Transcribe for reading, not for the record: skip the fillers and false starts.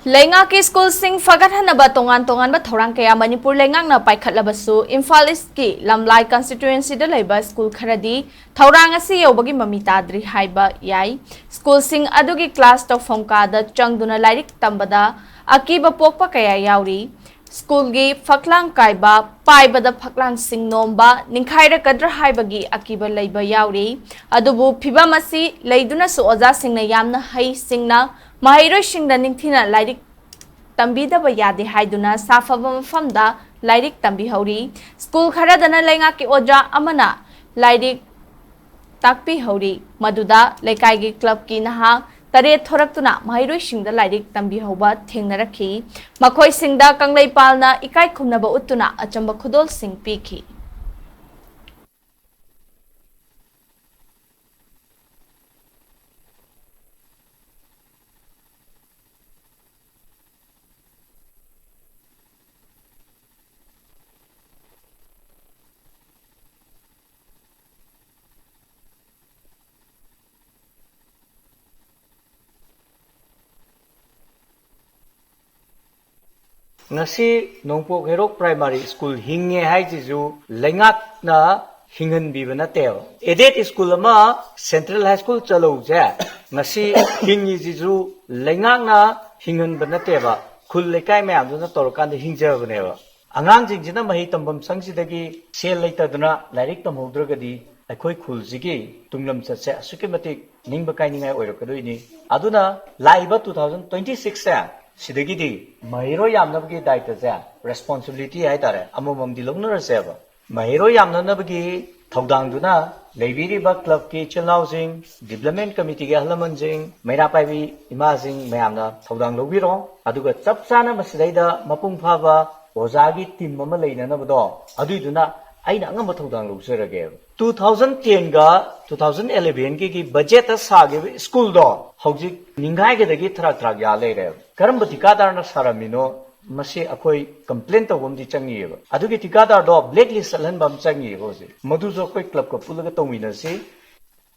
Lenga ki school sing fagat hanaba tongan thorang kaya Manipur lengang na paikhatlabasu Imphal East ki Lamlai constituency da laiba school kharadi thorang asi yobagi mami tadri haiba yai school sing adugi class to phongka da changduna lairik tambada akiba pokpa kaya yauri school gi faklang kaiba paibada faklang sing nomba ningkhaira kadra haibagi akiba laiba yauri adubu phibamasi leiduna su oja singna yamna hai singna Mahiro Shingda Ningthina Lairik Tambida Bayade Haiduna Safaba Famda Lairik Tambi Hori School Kharadana Lenga ki Oja Amana Lairik Takpi Hori Maduda Lekaigi Club ki Naha Tare Thoraktuna Mahiro Shingda Lairik Tambi Hoba Thengnarakhi Makhoi Singda Kanglai Palna Ikai Khumnaba Utuna Achamba Khudol Sing Piki Ngasi Nongpok Herok Primary School hinge hai jisu lengak na hingan bibana teo. Edet school ama Central High School chalo ja. Ngasi hingi jisu lengak na hingan bana teba. Khul lekai me amduna torokan de hingja baneba. Angang jingjina mahi tambam sangsidagi sel leitaduna lairik tamhodragadi akhoi khul jigi tunglam chatse asuke matik ningba kainingai oirokadoini. Aduna laiba 2026 sa Sidagidi, Mahiro Yamnabagi Daitaza, responsibility Haitare, Amumam di Lugner Seva. Mahiro Yamnabagi, Togdangduna, Labiriba Club Ki Chilhousing, Development Committee Galamanjing, Merapavi, Imazing, Mayamna, Togdang Lobiro, Aduga Tapsana Masidada, Mapung Pava, Ozagi Tim Mamalina Nabado, Aduduna, Aina Angamatodang Luxeragave. 2010 ga 2011 ki budget sage school do hojik ningai ge dagi thrak ya leire karamba tikadar na saramino mase akoi complaint to bom di changi adugi tikadar do blacklist alhan bam changi hoje madu jo koi club ko pulaga tongmina se